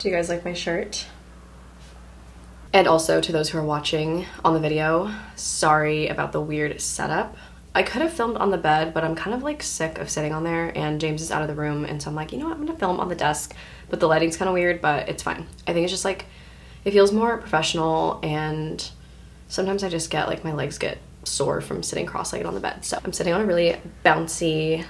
Do you guys like my shirt? And also to those who are watching on the video, sorry about the weird setup. I could have filmed on the bed, but I'm kind of like sick of sitting on there and James is out of the room, and so I'm like, you know what, I'm gonna film on the desk, but the lighting's kind of weird, but it's fine. I think it's just like, it feels more professional, and sometimes I just get like, my legs get sore from sitting cross-legged on the bed. So I'm sitting on a really bouncy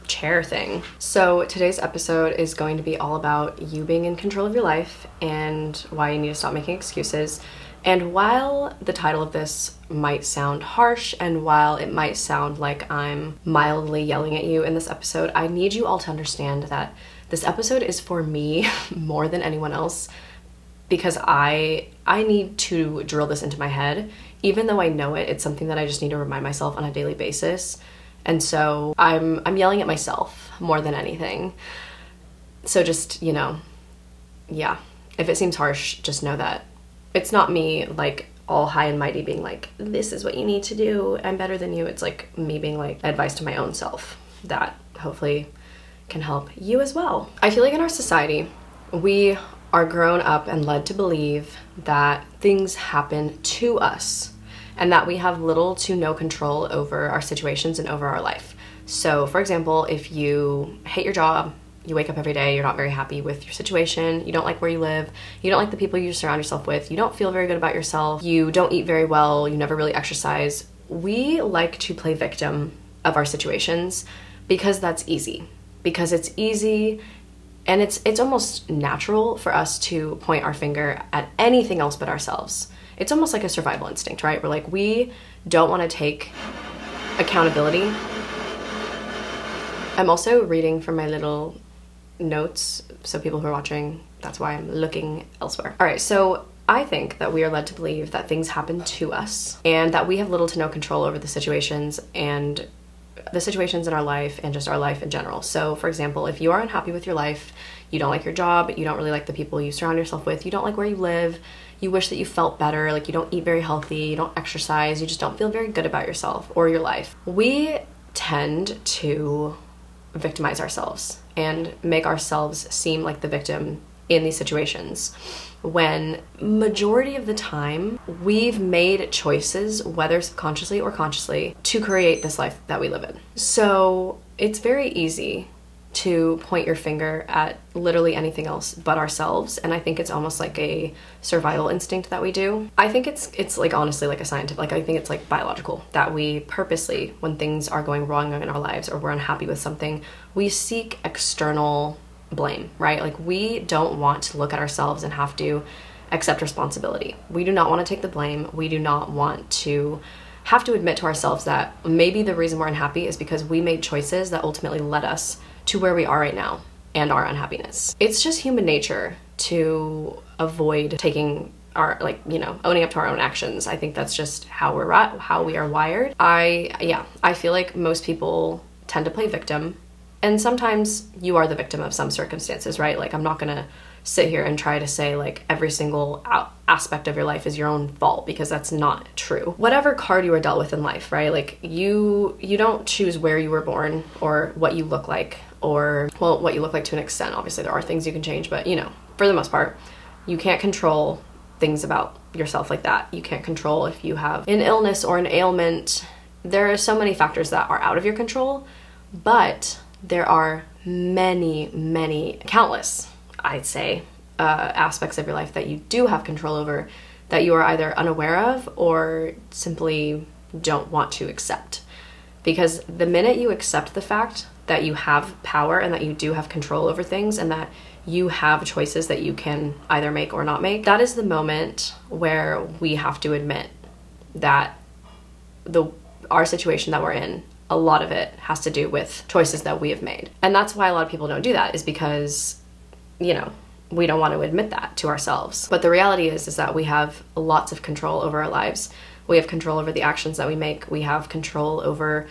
chair thing. So today's episode is going to be all about you being in control of your life and why you need to stop making excuses. And while the title of this might sound harsh, and while it might sound like I'm mildly yelling at you in this episode, I need you all to understand that this episode is for me more than anyone else, because I need to drill this into my head. Even though I know it, it's something that I just need to remind myself on a daily basis. And so I'm yelling at myself more than anything. So just, you know, yeah, if it seems harsh, just know that it's not me like all high and mighty being like, this is what you need to do, I'm better than you. It's like me being like advice to my own self that hopefully can help you as well. I feel like in our society, we are grown up and led to believe that things happen to us, and that we have little to no control over our situations and over our life. So for example, if you hate your job, you wake up every day, you're not very happy with your situation, you don't like where you live, you don't like the people you surround yourself with, you don't feel very good about yourself, you don't eat very well, you never really exercise. We like to play victim of our situations because that's easy. Because it's easy, and it's almost natural for us to point our finger at anything else but ourselves. It's almost like a survival instinct, right? We're like, we don't want to take accountability. I'm also reading from my little notes, so people who are watching, that's why I'm looking elsewhere. All right, so I think that we are led to believe that things happen to us and that we have little to no control over the situations in our life and just our life in general. So for example, if you are unhappy with your life, you don't like your job, you don't really like the people you surround yourself with, you don't like where you live, you wish that you felt better, like you don't eat very healthy, you don't exercise, you just don't feel very good about yourself or your life, we tend to victimize ourselves and make ourselves seem like the victim in these situations, when majority of the time we've made choices, whether subconsciously or consciously, to create this life that we live in. So it's very easy to point your finger at literally anything else but ourselves, and I think it's almost like a survival instinct that we do. I think it's like honestly like a scientific, like I think it's like biological, that we purposely, when things are going wrong in our lives or we're unhappy with something, we seek external blame, right? Like we don't want to look at ourselves and have to accept responsibility. We do not want to take the blame. We do not want to have to admit to ourselves that maybe the reason we're unhappy is because we made choices that ultimately led us to where we are right now and our unhappiness. It's just human nature to avoid taking our, like, you know, owning up to our own actions. I think that's just how we are wired. I feel like most people tend to play victim, and sometimes you are the victim of some circumstances, right? Like I'm not gonna sit here and try to say like every single aspect of your life is your own fault, because that's not true. Whatever card you were dealt with in life, right? Like you don't choose where you were born or what you look like, or well, what you look like to an extent. Obviously there are things you can change, but you know, for the most part, you can't control things about yourself like that. You can't control if you have an illness or an ailment. There are so many factors that are out of your control, but there are many, countless, I'd say, aspects of your life that you do have control over, that you are either unaware of or simply don't want to accept. Because the minute you accept the fact that you have power and that you do have control over things and that you have choices that you can either make or not make, that is the moment where we have to admit that our situation that we're in, a lot of it has to do with choices that we have made. And that's why a lot of people don't do that, is because, you know, we don't want to admit that to ourselves. But the reality is that we have lots of control over our lives. We have control over the actions that we make. We have control over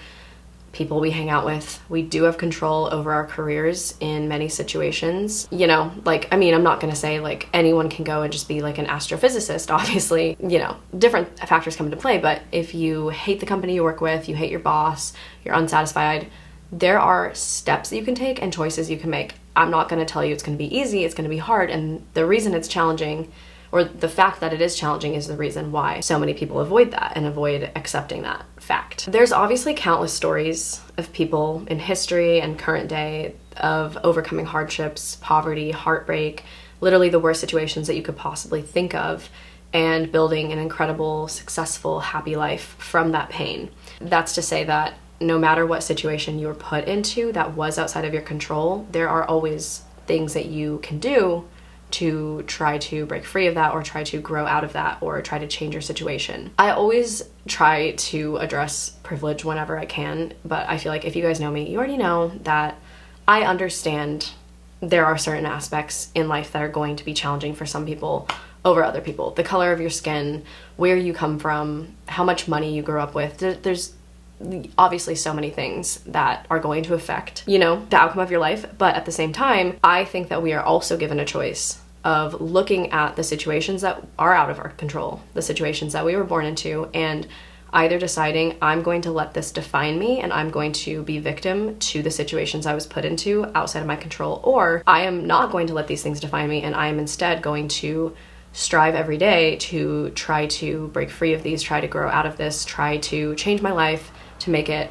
people we hang out with. We do have control over our careers in many situations. You know, like, I mean, I'm not gonna say like anyone can go and just be like an astrophysicist, obviously, you know, different factors come into play, but if you hate the company you work with, you hate your boss, you're unsatisfied, there are steps that you can take and choices you can make. I'm not going to tell you it's going to be easy, it's going to be hard, and the reason it's challenging, or the fact that it is challenging, is the reason why so many people avoid that and avoid accepting that fact. There's obviously countless stories of people in history and current day of overcoming hardships, poverty, heartbreak, literally the worst situations that you could possibly think of, and building an incredible, successful, happy life from that pain. That's to say that no matter what situation you were put into that was outside of your control, there are always things that you can do to try to break free of that, or try to grow out of that, or try to change your situation. I always try to address privilege whenever I can, but I feel like if you guys know me, you already know that I understand there are certain aspects in life that are going to be challenging for some people over other people. The color of your skin, where you come from, how much money you grew up with. There's obviously so many things that are going to affect, the outcome of your life. But at the same time, I think that we are also given a choice of looking at the situations that are out of our control, the situations that we were born into, and either deciding I'm going to let this define me and I'm going to be victim to the situations I was put into outside of my control, or I am not going to let these things define me and I am instead going to strive every day to try to break free of these, try to grow out of this, try to change my life to make it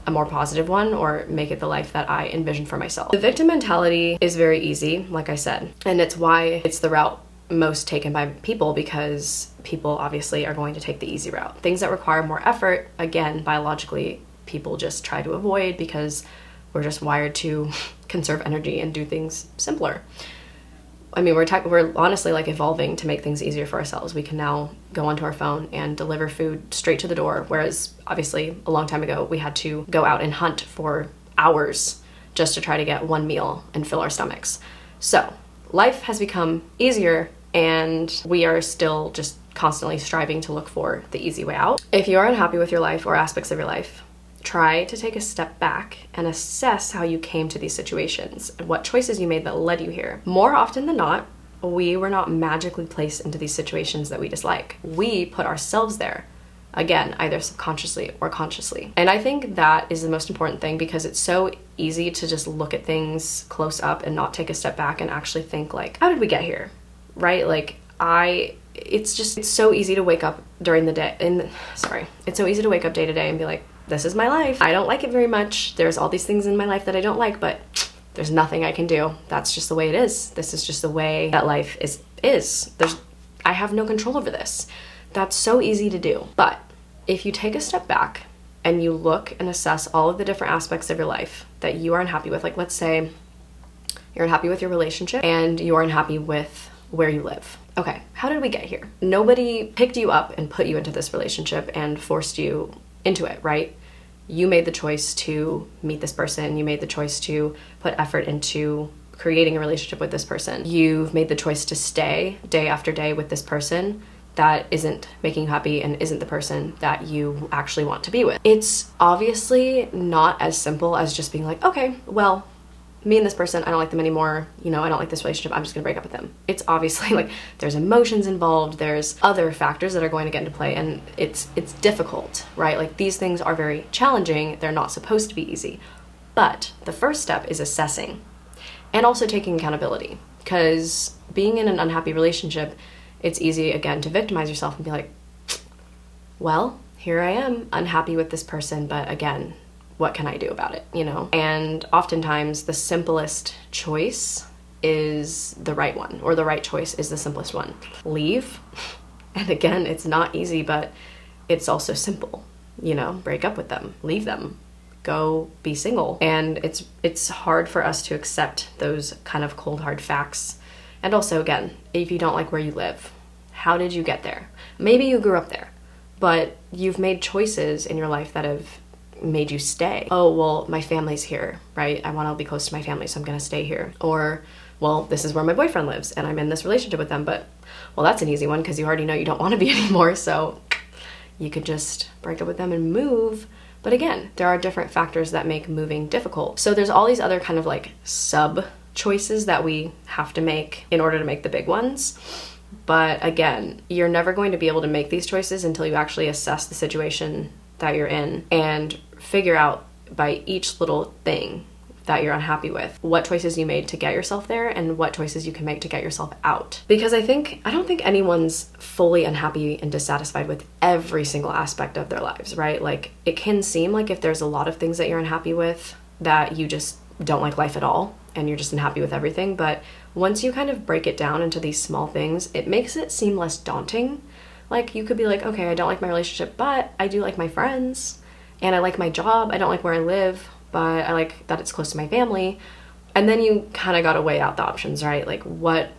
a more positive one, or make it the life that I envision for myself. The victim mentality is very easy, like I said, and it's why it's the route most taken by people, because people obviously are going to take the easy route. Things that require more effort, again, biologically, people just try to avoid because we're just wired to conserve energy and do things simpler. I mean, we're honestly like evolving to make things easier for ourselves. We can now go onto our phone and deliver food straight to the door, whereas obviously a long time ago we had to go out and hunt for hours just to try to get one meal and fill our stomachs. So life has become easier, and we are still just constantly striving to look for the easy way out. If you are unhappy with your life or aspects of your life, try to take a step back and assess how you came to these situations and what choices you made that led you here. More often than not, we were not magically placed into these situations that we dislike. We put ourselves there, again, either subconsciously or consciously. And I think that is the most important thing, because it's so easy to just look at things close up and not take a step back and actually think like, how did we get here? Right? Like it's so easy to wake up during the day it's so easy to wake up day to day and be like, this is my life. I don't like it very much. There's all these things in my life that I don't like, but there's nothing I can do. That's just the way it is. This is just the way that life is. I have no control over this. That's so easy to do. But if you take a step back and you look and assess all of the different aspects of your life that you are unhappy with, like let's say you're unhappy with your relationship and you're unhappy with where you live. Okay, how did we get here? Nobody picked you up and put you into this relationship and forced you into it, right? You made the choice to meet this person. You made the choice to put effort into creating a relationship with this person. You've made the choice to stay day after day with this person that isn't making you happy and isn't the person that you actually want to be with. It's obviously not as simple as just being like, okay, well, me and this person, I don't like them anymore, I don't like this relationship, I'm just gonna break up with them. It's obviously like there's emotions involved, there's other factors that are going to get into play, and it's difficult, right? Like these things are very challenging, they're not supposed to be easy. But the first step is assessing and also taking accountability, because being in an unhappy relationship, it's easy again to victimize yourself and be like, well, here I am unhappy with this person, but again, what can I do about it, And oftentimes the simplest choice is the right one, or the right choice is the simplest one. Leave. And again, it's not easy, but it's also simple, break up with them, leave them, go be single. And it's hard for us to accept those kind of cold, hard facts. And also, again, if you don't like where you live, how did you get there? Maybe you grew up there, but you've made choices in your life that have made you stay. Oh, well, my family's here, right? I want to be close to my family, so I'm going to stay here. Or, well, this is where my boyfriend lives and I'm in this relationship with them, but, well, that's an easy one because you already know you don't want to be anymore, so you could just break up with them and move. But again, there are different factors that make moving difficult. So there's all these other kind of like sub choices that we have to make in order to make the big ones. But again, you're never going to be able to make these choices until you actually assess the situation that you're in and figure out by each little thing that you're unhappy with, what choices you made to get yourself there and what choices you can make to get yourself out. Because I don't think anyone's fully unhappy and dissatisfied with every single aspect of their lives, right? Like, it can seem like if there's a lot of things that you're unhappy with, that you just don't like life at all and you're just unhappy with everything. But once you kind of break it down into these small things, it makes it seem less daunting. Like, you could be like, okay, I don't like my relationship, but I do like my friends, and I like my job. I don't like where I live, but I like that it's close to my family. And then you kind of got to weigh out the options, right? Like, what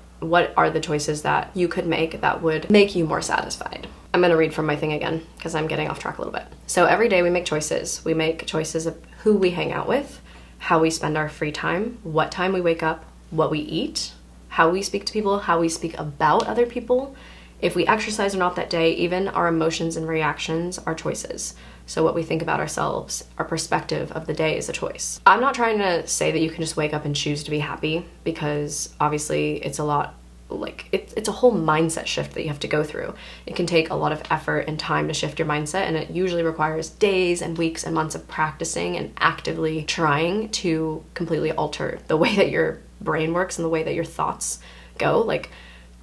are the choices that you could make that would make you more satisfied? I'm going to read from my thing again because I'm getting off track a little bit. So every day we make choices. We make choices of who we hang out with, how we spend our free time, what time we wake up, what we eat, how we speak to people, how we speak about other people, if we exercise or not that day. Even our emotions and reactions are choices. So what we think about ourselves, our perspective of the day, is a choice. I'm not trying to say that you can just wake up and choose to be happy, because obviously it's a lot, like, it's a whole mindset shift that you have to go through. It can take a lot of effort and time to shift your mindset, and it usually requires days and weeks and months of practicing and actively trying to completely alter the way that your brain works and the way that your thoughts go. Like,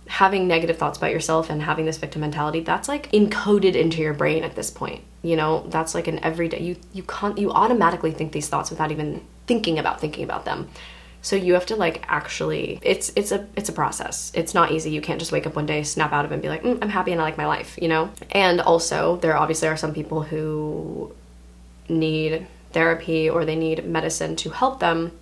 having negative thoughts about yourself and having this victim mentality, that's like encoded into your brain at this point. You know, that's like an everyday, you automatically think these thoughts without even thinking about them. So you have to, like, actually, it's a process. It's not easy. You can't just wake up one day, snap out of it and be like, I'm happy and I like my life, you know? And also, there obviously are some people who need therapy or they need medicine to help them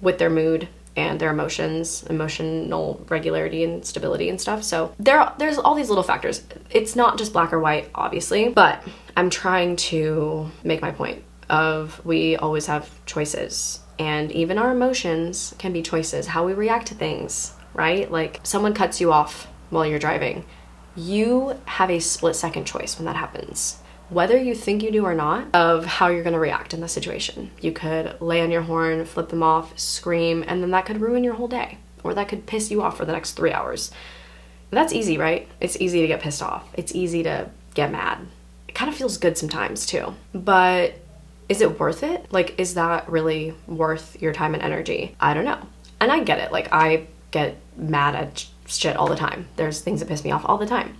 with their mood and their emotions, emotional regularity and stability and stuff. So there's all these little factors. It's not just black or white, obviously, but I'm trying to make my point of we always have choices, and even our emotions can be choices, how we react to things, right? Like, someone cuts you off while you're driving. You have a split-second choice when that happens, whether you think you do or not, of how you're going to react in the situation. You could lay on your horn, flip them off, scream, and then that could ruin your whole day, or that could piss you off for the next 3 hours. That's easy, right? It's easy to get pissed off. It's easy to get mad. It kind of feels good sometimes too. But is it worth it? Like, is that really worth your time and energy? I don't know. And I get it. Like, I get mad at shit all the time. There's things that piss me off all the time.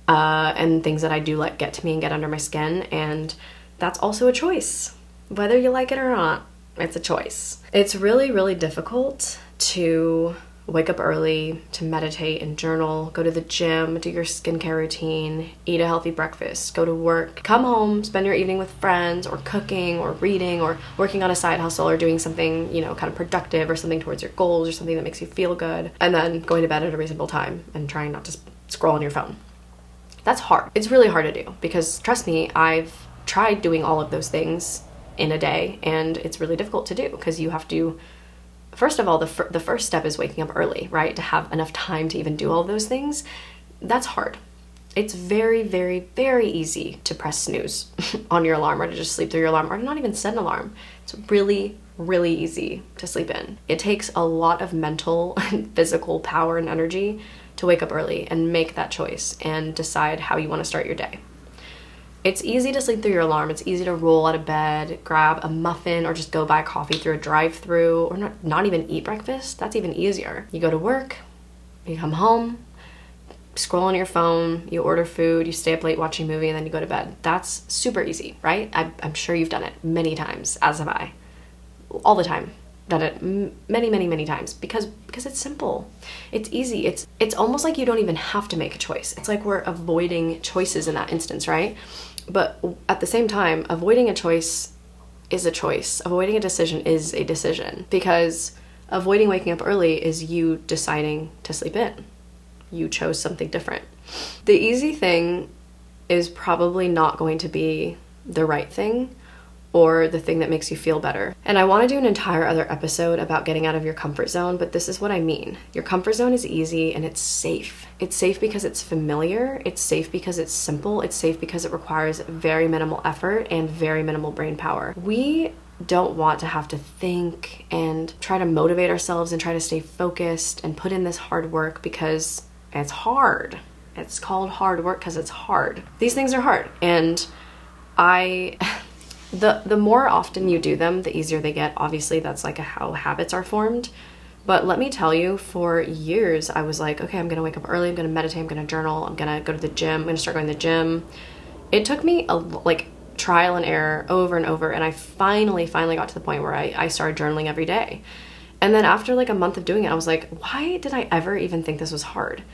And things that I do let get to me and get under my skin, and that's also a choice. Whether you like it or not, it's a choice. It's really, really difficult to wake up early, to meditate and journal, go to the gym, do your skincare routine, eat a healthy breakfast, go to work, come home, spend your evening with friends, or cooking, or reading, or working on a side hustle, or doing something, you know, kind of productive, or something towards your goals, or something that makes you feel good, and then going to bed at a reasonable time and trying not to scroll on your phone. That's hard. It's really hard to do, because trust me, I've tried doing all of those things in a day, and it's really difficult to do, because you have to, first of all, the first step is waking up early, right? To have enough time to even do all of those things. That's hard. It's very, very, very easy to press snooze on your alarm, or to just sleep through your alarm, or to not even set an alarm. It's really, really easy to sleep in. It takes a lot of mental and physical power and energy to wake up early and make that choice and decide how you want to start your day. It's easy to sleep through your alarm. It's easy to roll out of bed, grab a muffin, or just go buy coffee through a drive-thru, or not even eat breakfast. That's even easier. You go to work, you come home, scroll on your phone, you order food, you stay up late watching a movie, and then you go to bed. That's super easy, right? I'm sure you've done it many times, as have I. All the time. Done it many, many, many times, because it's simple. It's easy. It's almost like you don't even have to make a choice. It's like we're avoiding choices in that instance, right? But at the same time, avoiding a choice is a choice. Avoiding a decision is a decision, because avoiding waking up early is you deciding to sleep in. You chose something different. The easy thing is probably not going to be the right thing, or the thing that makes you feel better. And I want to do an entire other episode about getting out of your comfort zone, but this is what I mean. Your comfort zone is easy and it's safe. It's safe because it's familiar. It's safe because it's simple. It's safe because it requires very minimal effort and very minimal brain power. We don't want to have to think and try to motivate ourselves and try to stay focused and put in this hard work, because it's hard. It's called hard work because it's hard. These things are hard. And the more often you do them, the easier they get. Obviously, that's like how habits are formed. But let me tell you, for years, I was like, okay, I'm gonna wake up early, I'm gonna meditate, I'm gonna journal, I'm gonna go to the gym, I'm gonna start going to the gym. It took me like trial and error over and over, and I finally got to the point where I started journaling every day. And then after like a month of doing it, I was like, why did I ever even think this was hard?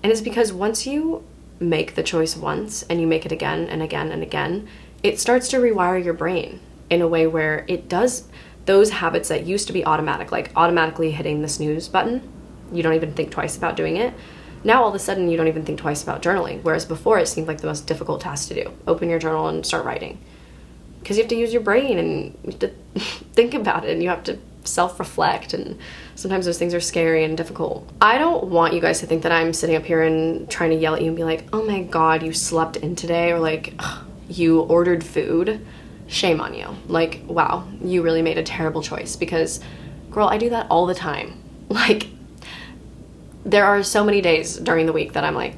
And it's because once you make the choice once and you make it again and again and again, it starts to rewire your brain in a way where it does those habits that used to be automatic, like automatically hitting the snooze button. You don't even think twice about doing it. Now all of a sudden you don't even think twice about journaling, whereas before it seemed like the most difficult task to do. Open your journal and start writing. Because you have to use your brain and you have to think about it, and you have to self-reflect, and sometimes those things are scary and difficult. I don't want you guys to think that I'm sitting up here and trying to yell at you and be like, oh my god, you slept in today, or like, you ordered food. Shame on you. Like, wow, you really made a terrible choice, because girl, I do that all the time. Like, there are so many days during the week that I'm like,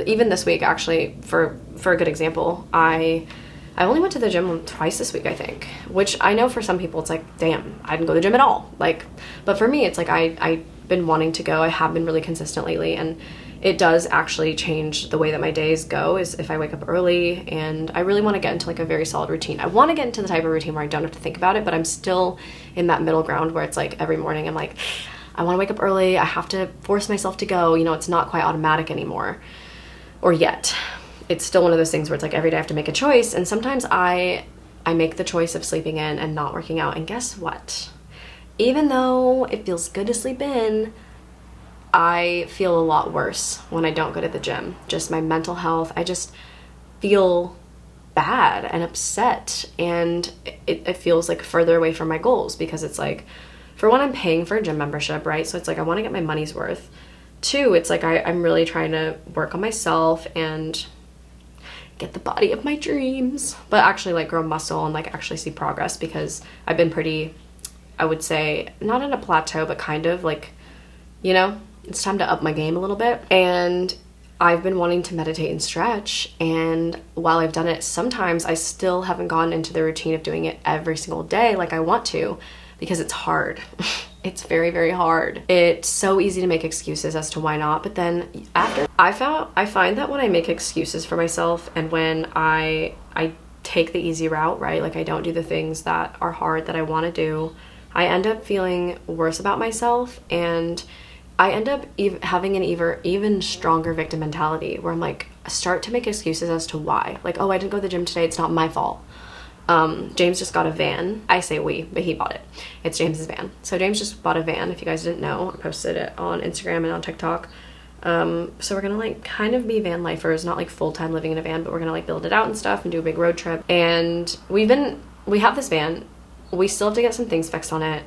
even this week actually, for a good example, I only went to the gym twice this week, I think, which I know for some people it's like, damn, I didn't go to the gym at all. Like, but for me, it's like I've been wanting to go. I have been really consistent lately, and it does actually change the way that my days go is if I wake up early, and I really want to get into like a very solid routine. I want to get into the type of routine where I don't have to think about it, but I'm still in that middle ground where it's like every morning I'm like, I want to wake up early. I have to force myself to go. You know, it's not quite automatic anymore, or yet. It's still one of those things where it's like every day I have to make a choice, and sometimes I make the choice of sleeping in and not working out, and guess what? Even though it feels good to sleep in, I feel a lot worse when I don't go to the gym. Just my mental health, I just feel bad and upset, and it feels like further away from my goals, because it's like, for one, I'm paying for a gym membership, right? So it's like I want to get my money's worth. Two, it's like I'm really trying to work on myself and get the body of my dreams, but actually like grow muscle and like actually see progress, because I've been pretty, I would say, not in a plateau, but kind of like, you know, it's time to up my game a little bit. And I've been wanting to meditate and stretch, and while I've done it, sometimes I still haven't gone into the routine of doing it every single day like I want to, because it's hard. It's very, very hard. It's so easy to make excuses as to why not, but then after I find that when I make excuses for myself, and when I take the easy route, right, like I don't do the things that are hard that I want to do, I end up feeling worse about myself, and I end up having an even stronger victim mentality, where I'm like, start to make excuses as to why. Like, oh, I didn't go to the gym today, it's not my fault. James just got a van. I say we, but he bought it. It's James's van. So James just bought a van. If you guys didn't know, I posted it on Instagram and on TikTok. So we're gonna like kind of be van lifers, not like full-time living in a van, but we're gonna like build it out and stuff and do a big road trip. And we have this van. We still have to get some things fixed on it.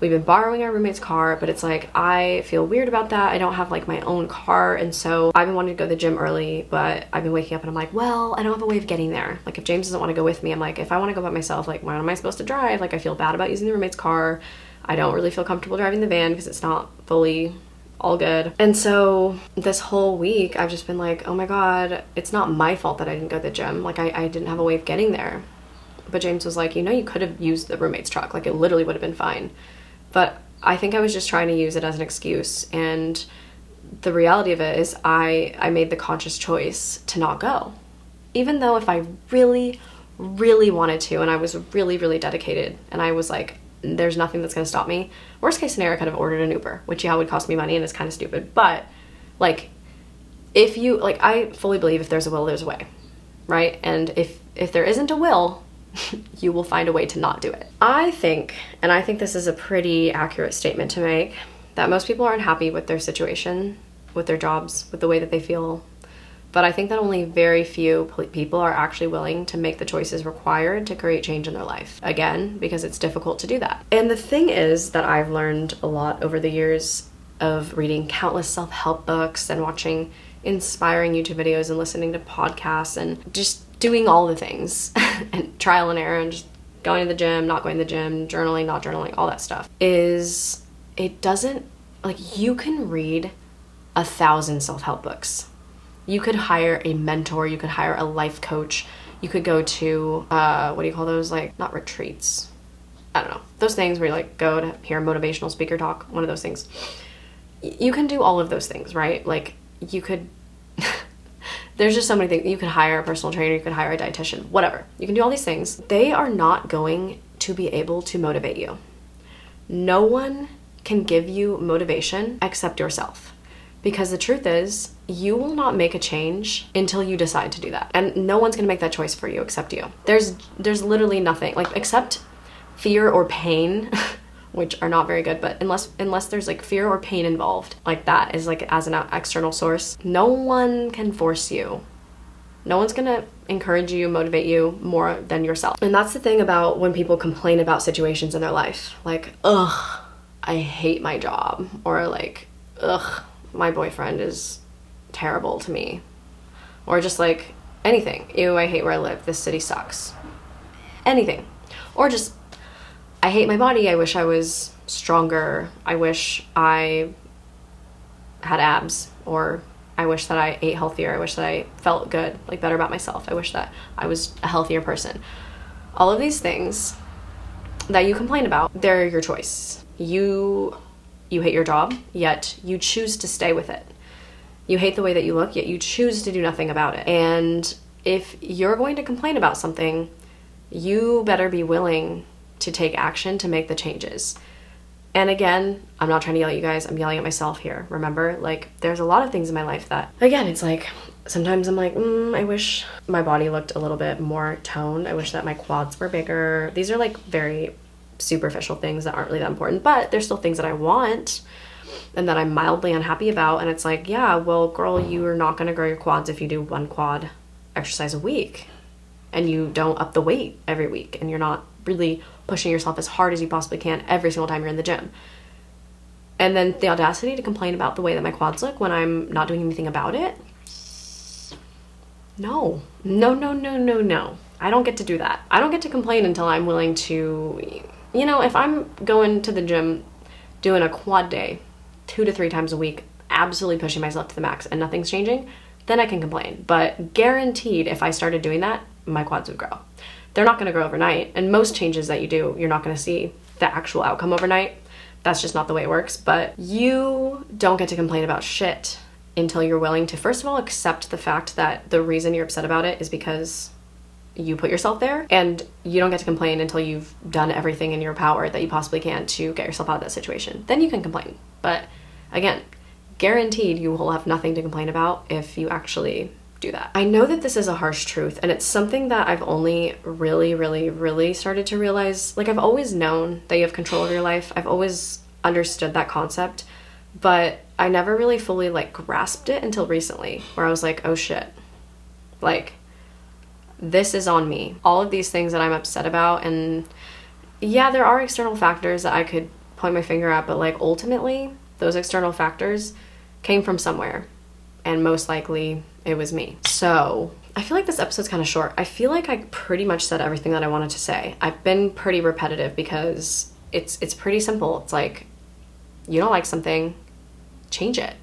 We've been borrowing our roommate's car, but it's like, I feel weird about that. I don't have like my own car, and so I've been wanting to go to the gym early, but I've been waking up and I'm like, well, I don't have a way of getting there. Like, if James doesn't want to go with me, I'm like, if I want to go by myself, like, why am I supposed to drive? Like, I feel bad about using the roommate's car. I don't really feel comfortable driving the van because it's not fully all good. And so this whole week I've just been like, oh my god, it's not my fault that I didn't go to the gym. Like, I didn't have a way of getting there. But James was like, you know, you could have used the roommate's truck. Like, it literally would have been fine. But I think I was just trying to use it as an excuse, and the reality of it is I made the conscious choice to not go. Even though if I really, really wanted to, and I was really, really dedicated, and I was like, there's nothing that's gonna stop me. Worst case scenario, I could have ordered an Uber, which yeah, would cost me money and it's kind of stupid, but like, if you, like, I fully believe if there's a will, there's a way, right? And if there isn't a will, you will find a way to not do it. I think this is a pretty accurate statement to make, that most people aren't happy with their situation, with their jobs, with the way that they feel. But I think that only very few people are actually willing to make the choices required to create change in their life. Again, because it's difficult to do that. And the thing is that I've learned a lot over the years of reading countless self-help books and watching inspiring YouTube videos and listening to podcasts and just doing all the things and trial and error and just going to the gym, not going to the gym, journaling, not journaling, all that stuff, is it doesn't, like, you can read 1,000 self-help books. You could hire a mentor, you could hire a life coach, You could go to, what do you call those? Like, not retreats. I don't know. Those things where you like go to hear a motivational speaker talk, one of those things. You can do all of those things, right? Like you could, there's just so many things. You could hire a personal trainer, you could hire a dietitian, whatever. You can do all these things. They are not going to be able to motivate you. No one can give you motivation except yourself. Because the truth is, you will not make a change until you decide to do that. And no one's gonna make that choice for you except you. There's literally nothing, like except fear or pain, which are not very good, but unless there's like fear or pain involved, like that is like as an external source, no one can force you. No one's gonna encourage you, motivate you more than yourself. And that's the thing about when people complain about situations in their life. Like, ugh, I hate my job. Or like, ugh, my boyfriend is terrible to me. Or just like anything. Ew, I hate where I live. This city sucks. Anything. Or just, I hate my body. I wish I was stronger. I wish I had abs. Or I wish that I ate healthier. I wish that I felt good, like better about myself. I wish that I was a healthier person. All of these things that you complain about, they're your choice. You hate your job, yet you choose to stay with it. You hate the way that you look, yet you choose to do nothing about it. And if you're going to complain about something, you better be willing to take action to make the changes. And again, I'm not trying to yell at you guys, I'm yelling at myself here. Remember, like, there's a lot of things in my life that, again, it's like, sometimes I'm like, I wish my body looked a little bit more toned. I wish that my quads were bigger. These are like very superficial things that aren't really that important, but there's still things that I want and that I'm mildly unhappy about. And it's like, yeah, well, girl, you are not gonna grow your quads if you do one quad exercise a week and you don't up the weight every week and you're not really pushing yourself as hard as you possibly can every single time you're in the gym. And then the audacity to complain about the way that my quads look when I'm not doing anything about it. No. I don't get to do that. I don't get to complain until I'm willing to, you know, if I'm going to the gym doing a quad day 2 to 3 times a week, absolutely pushing myself to the max and nothing's changing, then I can complain. But guaranteed, if I started doing that, my quads would grow. They're not going to grow overnight, and most changes that you do, you're not going to see the actual outcome overnight. That's just not the way it works. But you don't get to complain about shit until you're willing to, first of all, accept the fact that the reason you're upset about it is because you put yourself there, and you don't get to complain until you've done everything in your power that you possibly can to get yourself out of that situation. Then you can complain. But again, guaranteed you will have nothing to complain about if you actually do that. I know that this is a harsh truth, and it's something that I've only really started to realize. Like, I've always known that you have control of your life. I've always understood that concept, but I never really fully like grasped it until recently, where I was like, oh shit, like, this is on me. All of these things that I'm upset about, and yeah, there are external factors that I could point my finger at, but like ultimately those external factors came from somewhere, and most likely it was me. So I feel like this episode's kind of short. I feel like I pretty much said everything that I wanted to say. I've been pretty repetitive because it's pretty simple. It's like, you don't like something, change it.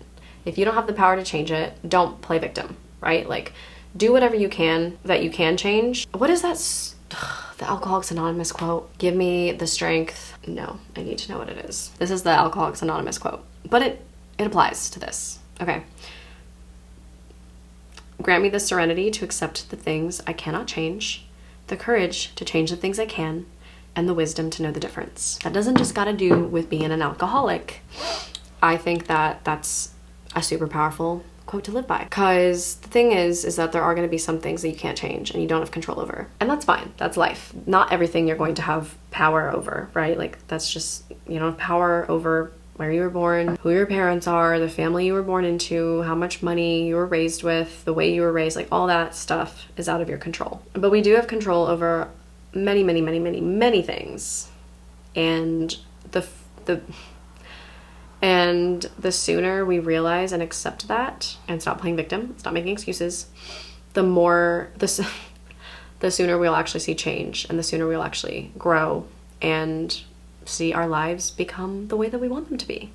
If you don't have the power to change it, don't play victim, right? Like, do whatever you can that you can change. What is that? The Alcoholics Anonymous quote. Give me the strength. No, I need to know what it is. This is the Alcoholics Anonymous quote, but it applies to this. Okay. Grant me the serenity to accept the things I cannot change, the courage to change the things I can, and the wisdom to know the difference. That doesn't just gotta do with being an alcoholic. I think that that's a super powerful quote to live by. Because the thing is that there are going to be some things that you can't change and you don't have control over. And that's fine. That's life. Not everything you're going to have power over, right? Like, that's just, you don't have power over where you were born, who your parents are, the family you were born into, how much money you were raised with, the way you were raised, like all that stuff is out of your control. But we do have control over many things. And the sooner we realize and accept that and stop playing victim, stop making excuses, the sooner we'll actually see change, and the sooner we'll actually grow and see our lives become the way that we want them to be.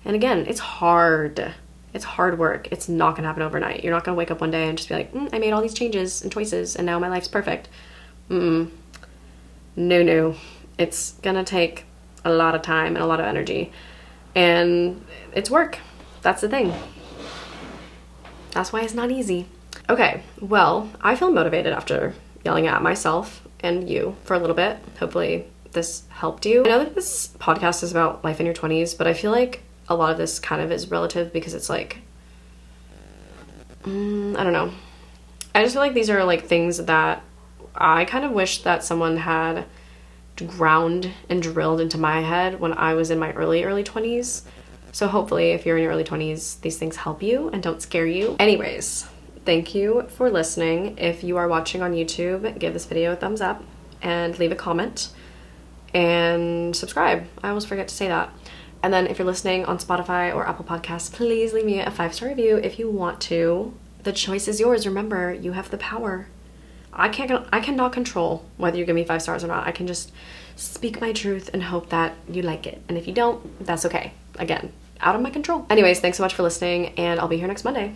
And again, it's hard. It's hard work. It's not gonna happen overnight. You're not gonna wake up one day and just be like, I made all these changes and choices and now my life's perfect. No. It's gonna take a lot of time and a lot of energy. And it's work. That's the thing. That's why it's not easy. Okay, well, I feel motivated after yelling at myself and you for a little bit. Hopefully this helped you. I know that this podcast is about life in your 20s, but I feel like a lot of this kind of is relative because it's like, I don't know. I just feel like these are like things that I kind of wish that someone had ground and drilled into my head when I was in my early 20s. So hopefully if you're in your early 20s, these things help you and don't scare you. Anyways, thank you for listening. If you are watching on YouTube, give this video a thumbs up and leave a comment and subscribe. I always forget to say that. And then if you're listening on Spotify or Apple Podcasts, please leave me a 5-star review if you want to. The choice is yours. Remember, you have the power. I cannot control whether you give me 5 stars or not. I can just speak my truth and hope that you like it. And if you don't, that's okay. Again, out of my control. Anyways, thanks so much for listening, and I'll be here next Monday.